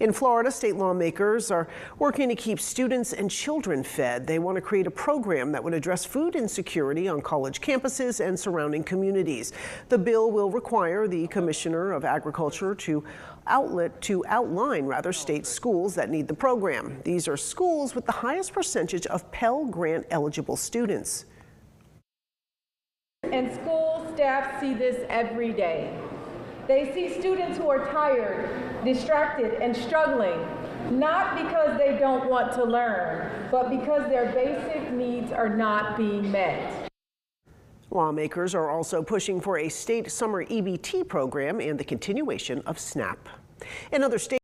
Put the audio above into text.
In Florida, state lawmakers are working to keep students and children fed. They want to create a program that would address food insecurity on college campuses and surrounding communities. The bill will require the Commissioner of Agriculture to outline state schools that need the program. These are schools with the highest percentage of Pell Grant eligible students. And school staff see this every day. They see students who are tired, distracted, and struggling, not because they don't want to learn, but because their basic needs are not being met. Lawmakers are also pushing for a state summer EBT program and the continuation of SNAP. In other states,